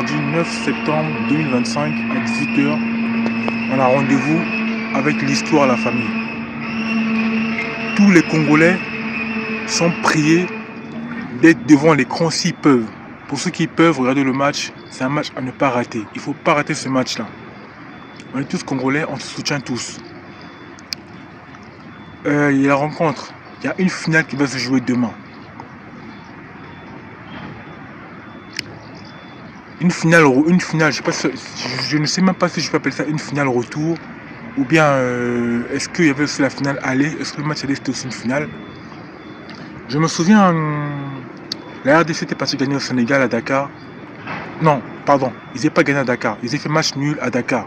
mardi 9 septembre 2025 à 18h. On a rendez-vous avec l'histoire de la famille. Tous les Congolais sont priés d'être devant l'écran s'ils peuvent. Pour ceux qui peuvent regarder le match, c'est un match à ne pas rater. Il ne faut pas rater ce match-là. On est tous Congolais, on se soutient tous. Il y a la rencontre. Il y a une finale qui va se jouer demain. Une finale, je ne sais même pas si je peux appeler ça une finale retour. Ou bien, est-ce qu'il y avait aussi la finale aller? Est-ce que le match aller c'était aussi une finale? Je me souviens, la RDC était partie gagner au Sénégal à Dakar. Non, pardon, ils n'avaient pas gagné à Dakar. Ils avaient fait match nul à Dakar.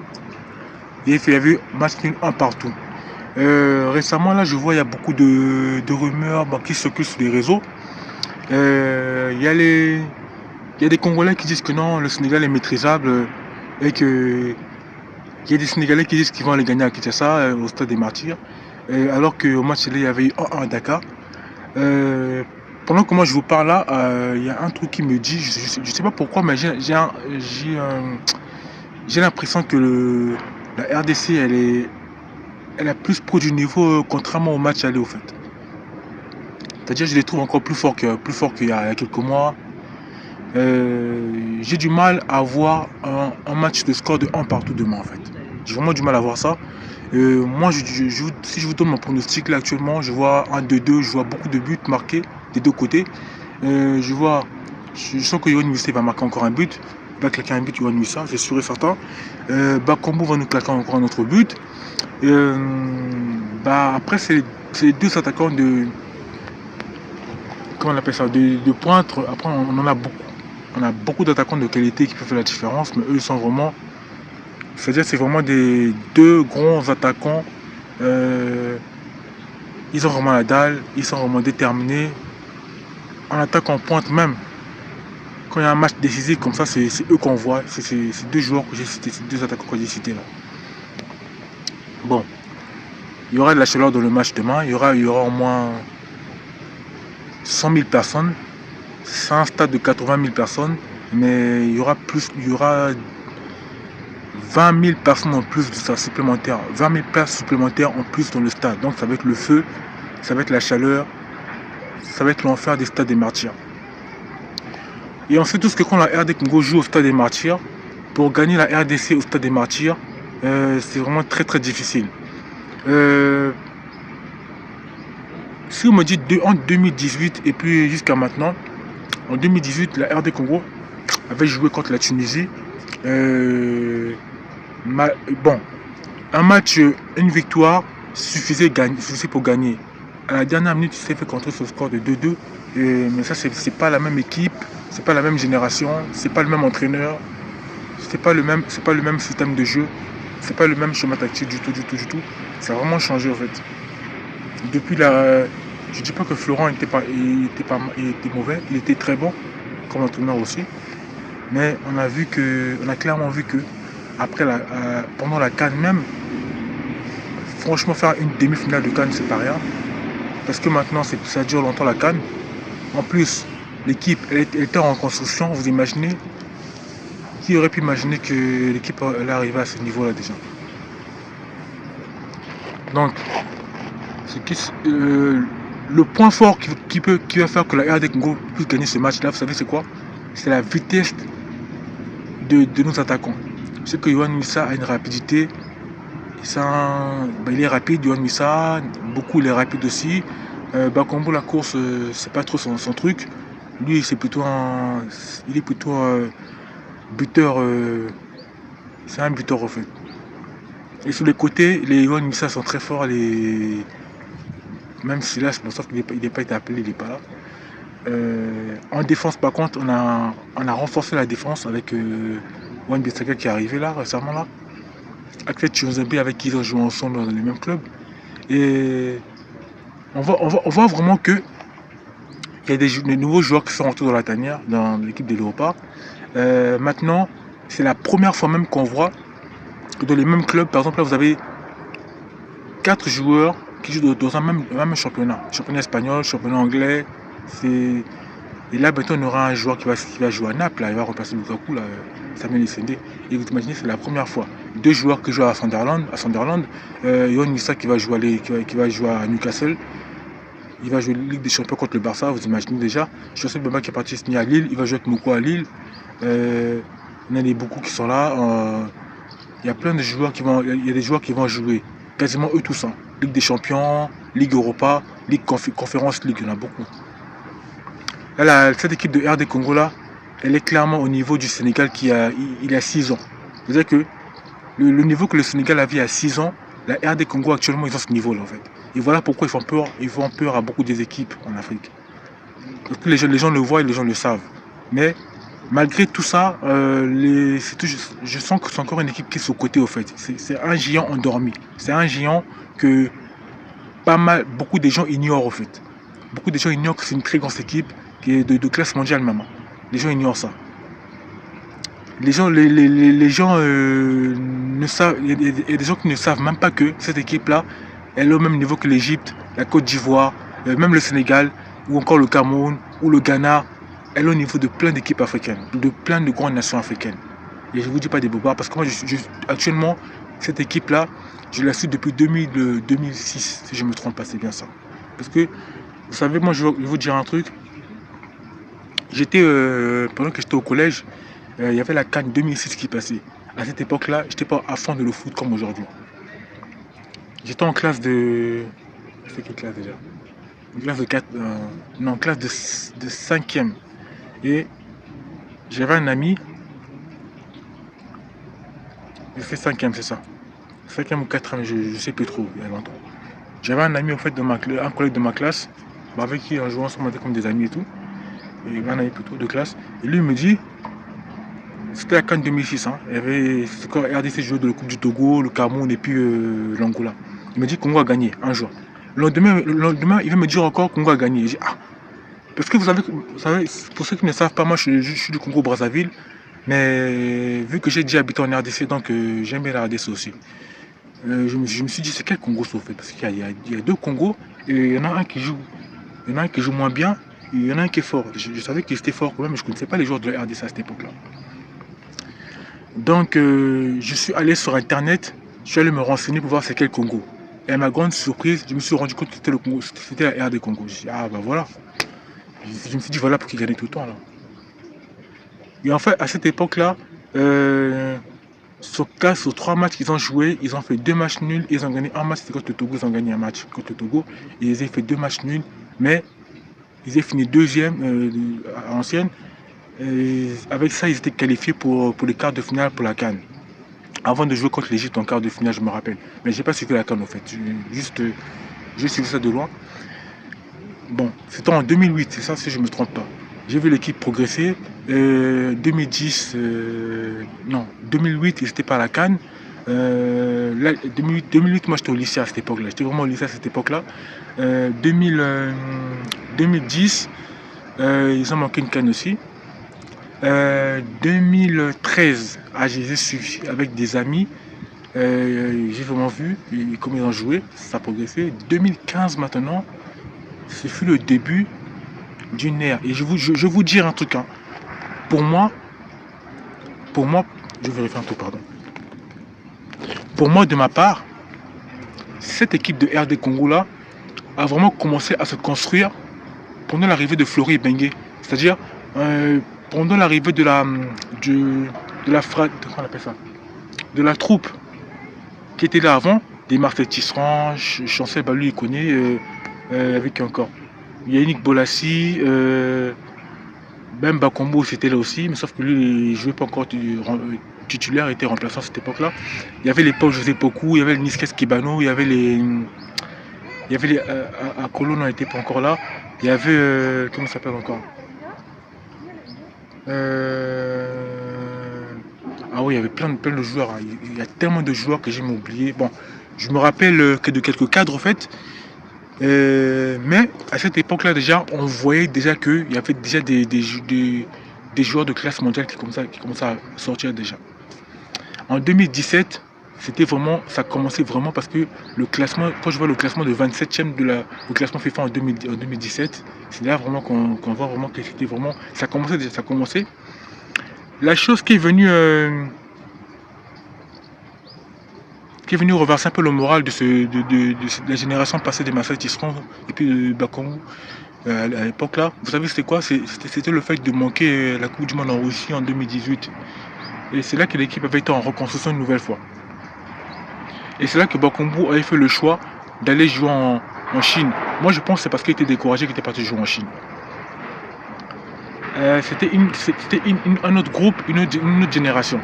Il y avait match nul un partout. Récemment, là, je vois il y a beaucoup de rumeurs qui circulent sur les réseaux. Il y a des Congolais qui disent que non, le Sénégal est maîtrisable et que il y a des Sénégalais qui disent qu'ils vont aller gagner à Kinshasa, au stade des Martyrs, alors qu'au match il y avait eu 1-1 à Dakar. Pendant que moi je vous parle là, il y a un truc qui me dit, je sais pas pourquoi, mais j'ai l'impression que la RDC elle a plus pro du niveau, contrairement au match aller au fait. C'est-à-dire je les trouve encore plus forts qu'il y a quelques mois. J'ai du mal à voir un match de score de 1 partout demain en fait. J'ai vraiment du mal à voir ça. Moi, si je vous donne mon pronostic là actuellement, je vois un 2-2, je vois beaucoup de buts marqués des deux côtés. Je sens que Yohan Wissé va marquer encore un but. Il va claquer un but, Yohan Wissé, c'est sûr et certain. Bakambu va nous claquer encore un autre but. Après, c'est les deux attaquants de. Comment on appelle ça? De pointe. Après, on en a beaucoup. On a beaucoup d'attaquants de qualité qui peuvent faire la différence, mais eux, ils sont vraiment. C'est-à-dire c'est vraiment des deux grands attaquants. Ils ont vraiment la dalle, ils sont vraiment déterminés. En attaque en pointe même. Quand il y a un match décisif comme ça, c'est eux qu'on voit. C'est ces deux joueurs que j'ai cités, ces deux attaquants que j'ai cités là. Bon. Il y aura de la chaleur dans le match demain. Il y aura au moins 100 000 personnes. C'est un stade de 80 000 personnes. Mais il y aura 20 000 personnes en plus de ça supplémentaire. 20 000 places supplémentaires en plus dans le stade. Donc ça va être le feu, ça va être la chaleur, ça va être l'enfer des stades des Martyrs. Et on sait tous que quand la RD Congo joue au stade des Martyrs, pour gagner la RDC au stade des Martyrs, c'est vraiment très très difficile. Si on me dit entre 2018 et puis jusqu'à maintenant, en 2018, la RD Congo avait joué contre la Tunisie. Un match, une victoire suffisait pour gagner. À la dernière minute, il s'est fait contrer ce score de 2-2. Mais ça, c'est pas la même équipe, c'est pas la même génération, c'est pas le même entraîneur, c'est pas le même système de jeu, c'est pas le même schéma tactique du tout. Ça a vraiment changé en fait. Depuis je dis pas que Florent était mauvais, il était très bon comme entraîneur aussi. Mais on a clairement vu que pendant la CAN même, franchement faire une demi-finale de CAN c'est pas rien. Parce que maintenant ça dure longtemps la CAN. En plus, l'équipe elle était en construction, vous imaginez? Qui aurait pu imaginer que l'équipe allait arriver à ce niveau là déjà? Donc, le point fort qui va faire que la RD Congo puisse gagner ce match là, vous savez c'est quoi? C'est la vitesse de nos attaquants. Je sais que Yohan Wissa a une rapidité. Il est rapide, Yohan Wissa. Beaucoup il est rapide aussi. Bakambu, la course, c'est pas trop son truc. Lui, il est plutôt un buteur. C'est un buteur en fait. Et sur les côtés, les Yohan Wissa sont très forts. Même si là, c'est pour ça qu'il n'est pas été appelé, il n'est pas là. En défense, par contre, on a renforcé la défense avec Wan Bissaka qui est arrivé là récemment là. Avec Chionzembe avec qui ils ont joué ensemble dans les mêmes clubs. Et on voit vraiment que il y a des nouveaux joueurs qui sont rentrés dans la tanière, dans l'équipe des Léopards. Maintenant, c'est la première fois même qu'on voit que dans les mêmes clubs, par exemple là vous avez 4 joueurs qui jouent dans un même championnat. Championnat espagnol, championnat anglais. Et là, bientôt, on aura un joueur qui va jouer à Naples, là, il va remplacer Lukaku, là, Samuel Essende. Et vous imaginez, c'est la première fois. Deux joueurs qui jouent à Sunderland. Yohan Wissa qui va jouer qui va jouer à Newcastle. Il va jouer Ligue des Champions contre le Barça, vous imaginez déjà. Joseph Bamba qui est parti signer à Lille, il va jouer avec Mouko à Lille. Il y en a beaucoup qui sont là. Il y a plein de joueurs il y a des joueurs qui vont jouer. Quasiment eux tous. Hein. Ligue des Champions, Ligue Europa, Ligue Conférence Ligue, il y en a beaucoup. Là, cette équipe de RD Congo là, elle est clairement au niveau du Sénégal il a 6 ans. C'est-à-dire que le niveau que le Sénégal avait à 6 ans, la RD Congo actuellement ils ont ce niveau là en fait. Et voilà pourquoi ils font peur à beaucoup des équipes en Afrique. Parce que les gens le voient et les gens le savent. Mais malgré tout ça, je sens que c'est encore une équipe qui est sur le côté au fait. C'est un géant endormi. C'est un géant que beaucoup de gens ignorent au fait. Beaucoup de gens ignorent que c'est une très grande équipe qui est de classe mondiale même. Les gens ignorent ça. Les gens ne savent, il y a des gens qui ne savent même pas que cette équipe-là, elle est au même niveau que l'Égypte, la Côte d'Ivoire, même le Sénégal, ou encore le Cameroun, ou le Ghana. Elle est au niveau de plein d'équipes africaines, de plein de grandes nations africaines. Et je ne vous dis pas des bobards, parce que moi, actuellement, cette équipe-là, je la suis depuis 2006, si je ne me trompe pas, c'est bien ça. Parce que, vous savez, moi, je vais vous dire un truc. Pendant que j'étais au collège, il y avait la CAN 2006 qui passait. À cette époque-là, je n'étais pas à fond de le foot comme aujourd'hui. J'étais en classe de... C'est quelle classe déjà? Une classe de 4... non, classe de 5e. Et j'avais un ami... J'ai fait 5e, c'est ça. 5e ou 4e, je ne sais plus trop, il y a longtemps. J'avais un ami, en fait, un collègue de ma classe, avec qui on jouait ensemble, on était comme des amis et tout. Et un ami plutôt de classe. Et lui, il me dit... C'était la CAN 2006. Hein. C'est quand RDC jouait de la Coupe du Togo, le Cameroun et puis l'Angola. Il me dit Congo a gagné un jour. Le lendemain, il va me dire encore Congo a gagné. Je dis, ah, parce que vous savez, pour ceux qui ne savent pas, moi je suis du Congo Brazzaville. Mais vu que j'ai déjà habité en RDC, donc j'aime bien la RDC aussi. Je me suis dit, c'est quel Congo ça fait? Parce qu'il y a deux Congos et il y en a un qui joue. Il y en a un qui joue moins bien et il y en a un qui est fort. Je savais qu'il était fort quand même, mais je ne connaissais pas les joueurs de la RDC à cette époque-là. Donc, je suis allé sur internet, je suis allé me renseigner pour voir c'est quel Congo. Et à ma grande surprise, je me suis rendu compte que c'était le Congo, c'était la RD Congo. Je dis, ah bah voilà. Je me suis dit, voilà pour qu'il gagne tout le temps là. Et en fait, à cette époque-là, sur 3 matchs qu'ils ont joué, ils ont fait 2 matchs nuls, ils ont gagné un match, c'était contre le Togo, ils ont gagné un match contre le Togo, et ils ont fait 2 matchs nuls, mais ils ont fini deuxième à l'ancienne. Et avec ça, ils étaient qualifiés pour les quarts de finale pour la CAN. Avant de jouer contre l'Égypte en quart de finale, je me rappelle. Mais je n'ai pas suivi la CAN en fait. J'ai suivi ça de loin. Bon, c'était en 2008, c'est ça si je ne me trompe pas. J'ai vu l'équipe progresser. 2010, non, 2008, ils n'étaient pas à la CAN. 2008, moi j'étais au lycée à cette époque-là. J'étais vraiment au lycée à cette époque-là. 2010, ils ont manqué une CAN aussi. 2013, je les ai suivis avec des amis. J'ai vraiment vu comment ils ont joué, ça a progressé. 2015 maintenant, ce fut le début d'une ère. Et je vais vous dire un truc. Hein. Pour moi, je vérifie un truc, pardon. Pour moi, de ma part, cette équipe de RD Congo là a vraiment commencé à se construire pendant l'arrivée de Flori Bengue. C'est-à-dire pendant l'arrivée de la troupe qui était là avant, des Marcel Tisserand, Chancel Balou, il connaît, avec encore. Il y a Yannick Bolassi, Ben Bakombo c'était là aussi, mais sauf que lui il jouait pas encore titulaire, il était remplaçant à cette époque-là. Il y avait les Paul José Pokou, il y avait le Niskes Kibano, il y avait les Akolo n'était pas encore là. Il y avait comment ça s'appelle encore? Ah oui, il y avait plein de joueurs. Hein. Il y a tellement de joueurs que j'ai oublié. Bon, je me rappelle que de quelques cadres en fait. Mais à cette époque-là déjà, on voyait déjà qu'il y avait déjà des joueurs de classe mondiale qui commençaient à sortir déjà. En 2017, c'était vraiment, ça commençait vraiment parce que le classement, quand je vois le classement de 27e au classement FIFA en 2017, c'est là vraiment qu'on voit vraiment que c'était vraiment, ça commençait déjà, ça commençait. La chose qui est venu reverser un peu le moral de la génération passée des Marseille Tisserand et puis de Bakambu à l'époque là, vous savez c'était quoi? C'était le fait de manquer la Coupe du Monde en Russie en 2018. Et c'est là que l'équipe avait été en reconstruction une nouvelle fois. Et c'est là que Bakambu avait fait le choix d'aller jouer en Chine. Moi je pense que c'est parce qu'il était découragé qu'il était parti jouer en Chine. C'était un autre groupe, une autre génération.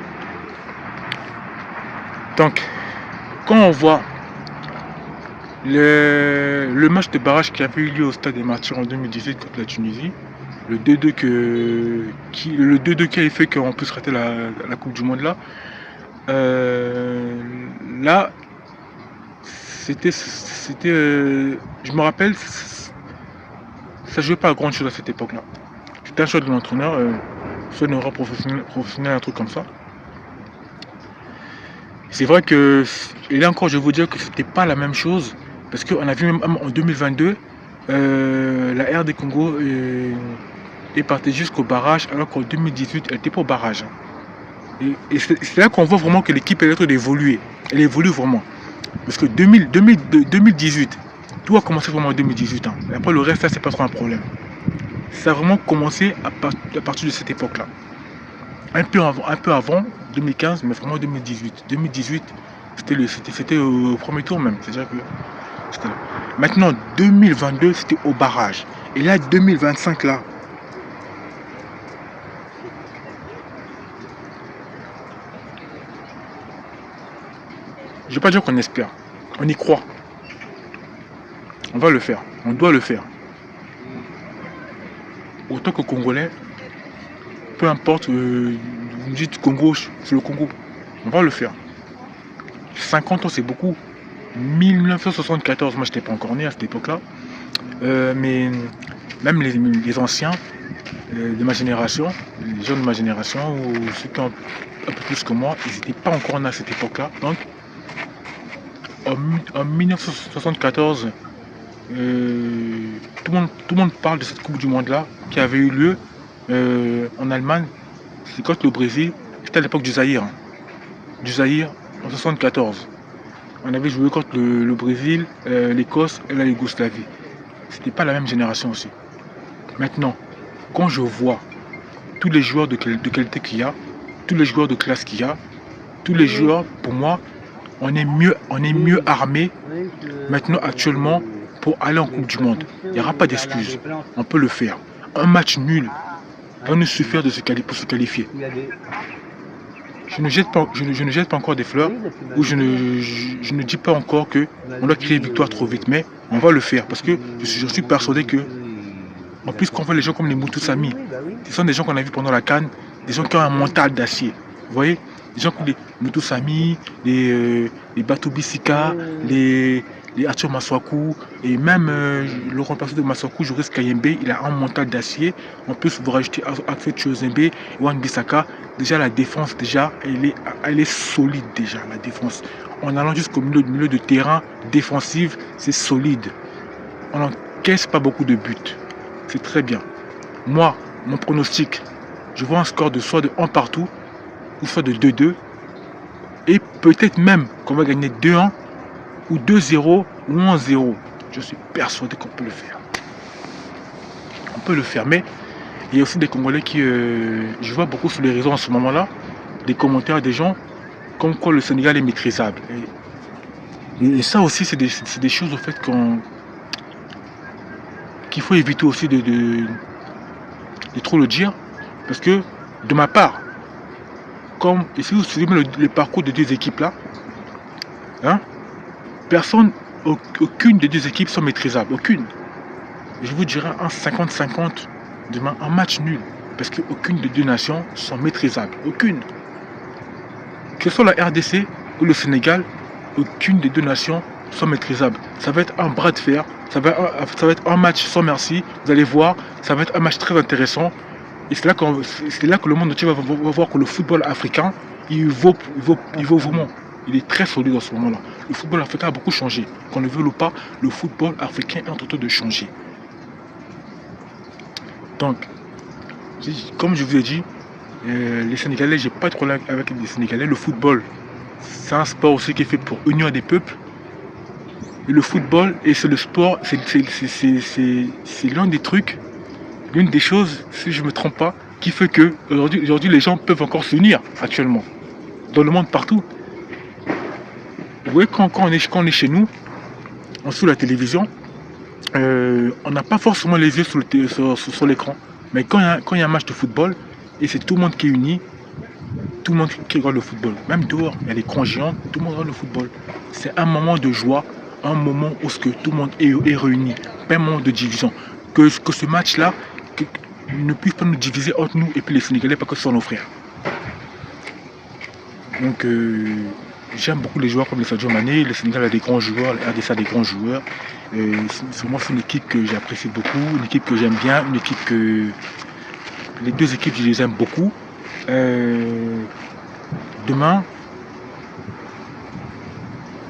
Donc, quand on voit le match de barrage qui avait eu lieu au Stade des Martyrs en 2018 contre la Tunisie, le 2-2 qui a fait qu'on puisse rater la Coupe du Monde là, là, je me rappelle, ça jouait pas à grand chose à cette époque-là. C'était un choix de l'entraîneur, soit d'un rang professionnel, un truc comme ça. C'est vrai que, et là encore je veux dire que c'était pas la même chose, parce qu'on a vu même en 2022, la RD Congo est partie jusqu'au barrage, alors qu'en 2018 elle était pas au barrage. Et c'est là qu'on voit vraiment que l'équipe est en train d'évoluer. Elle évolue vraiment. Parce que 2018, tout a commencé vraiment en 2018. Hein. Et après le reste, ça c'est pas trop un problème. Ça a vraiment commencé à partir de cette époque-là. Un peu avant 2015, mais vraiment 2018. 2018, c'était au premier tour même. C'est-à-dire que maintenant 2022, c'était au barrage. Et là 2025 là. Je ne vais pas dire qu'on espère, on y croit. On va le faire, on doit le faire. Autant que Congolais, peu importe, vous me dites Congo, c'est le Congo. On va le faire. 50 ans, c'est beaucoup. 1974, moi je n'étais pas encore né à cette époque-là. Mais même les anciens de ma génération, les gens de ma génération, ou ceux qui ont un peu plus que moi, ils n'étaient pas encore nés à cette époque-là. Donc, en 1974, tout le monde parle de cette Coupe du Monde-là qui avait eu lieu en Allemagne. C'est contre le Brésil. C'était à l'époque du Zaïre. Du Zaïre en 1974. On avait joué contre le Brésil, l'Écosse et la Yougoslavie. C'était pas la même génération aussi. Maintenant, quand je vois tous les joueurs de qualité qu'il y a, tous les joueurs de classe qu'il y a, tous les joueurs, pour moi, on est mieux armé maintenant actuellement pour aller en Coupe du Monde. Il n'y aura pas d'excuses. On peut le faire. Un match nul va nous suffire pour se qualifier. Je ne jette pas encore des fleurs ou je ne dis pas encore qu'on doit créer une victoire trop vite, mais on va le faire parce que je suis persuadé que, en plus, qu'on voit les gens comme les Moutoussamy, ce sont des gens qu'on a vus pendant la CAN, des gens qui ont un mental d'acier. Vous voyez, des gens comme les Moutoussamy, les Batobi Sika, les Arthur Maswaku, et même le remplaçant de Maswaku, Joris Kayembe, il a un mental d'acier. En plus, vous rajoutez Alfred Chozembe et Wan Bissaka. Déjà, la défense, elle est solide déjà, la défense. En allant jusqu'au milieu de terrain défensif, c'est solide. On n'encaisse pas beaucoup de buts. C'est très bien. Moi, mon pronostic, je vois un score de soit de 1 partout, ou soit de 2-2. Et peut-être même qu'on va gagner 2-1, ou 2-0, ou 1-0. Je suis persuadé qu'on peut le faire. On peut le faire, mais il y a aussi des Congolais qui... je vois beaucoup sur les réseaux en ce moment-là, des commentaires des gens comme quoi le Sénégal est maîtrisable. Et ça aussi, c'est des choses au fait qu'il faut éviter aussi de trop le dire. Parce que, de ma part, et si vous suivez le parcours des deux équipes là, hein, aucune des deux équipes sont maîtrisables. Aucune. Je vous dirais un 50-50, demain, un match nul. Parce qu'aucune des deux nations sont maîtrisables. Aucune. Que ce soit la RDC ou le Sénégal, aucune des deux nations sont maîtrisables. Ça va être un bras de fer. Ça va être un match sans merci. Vous allez voir, ça va être un match très intéressant. Et c'est là que le monde entier va voir que le football africain, il vaut vraiment. il est très solide en ce moment-là. Le football africain a beaucoup changé. Qu'on ne veut ou pas, le football africain est en train de changer. Donc, comme je vous ai dit, les Sénégalais, j'ai pas de problème avec les Sénégalais. Le football, c'est un sport aussi qui est fait pour unir des peuples. Et le football, et c'est le sport, c'est l'un des trucs, l'une des choses, si je ne me trompe pas, qui fait que aujourd'hui les gens peuvent encore s'unir actuellement, dans le monde partout. Vous voyez, quand on est chez nous, on suit la télévision, on n'a pas forcément les yeux sur l'écran. Mais quand il y a un match de football, et c'est tout le monde qui est uni, tout le monde qui regarde le football. Même dehors, il y a des grands géants, tout le monde regarde le football. C'est un moment de joie, un moment où tout le monde est réuni, pas un moment de division. Que ce match-là ne puisse pas nous diviser entre nous et puis les Sénégalais parce que ce sont nos frères. Donc, j'aime beaucoup les joueurs comme les Sadio Mané. Le Sénégal a des grands joueurs, le RDC a des grands joueurs. Sûrement, c'est une équipe que j'apprécie beaucoup, une équipe que j'aime bien, une équipe que... Les deux équipes, je les aime beaucoup. Demain,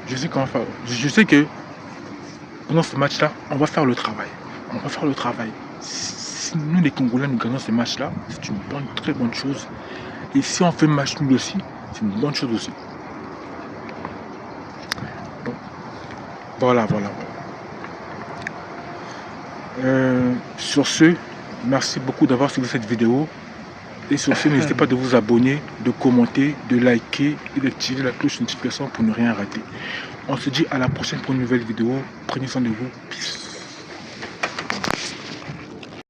je sais que pendant ce match-là, on va faire le travail. On va faire le travail. Si nous, les Congolais, nous gagnons ce match-là, c'est une très bonne chose. Et si on fait le match nul aussi, c'est une bonne chose aussi. Bon. Voilà. Sur ce, merci beaucoup d'avoir suivi cette vidéo. Et sur ce, n'hésitez pas de vous abonner, de commenter, de liker et d'activer la cloche de notification pour ne rien rater. On se dit à la prochaine pour une nouvelle vidéo. Prenez soin de vous. Peace.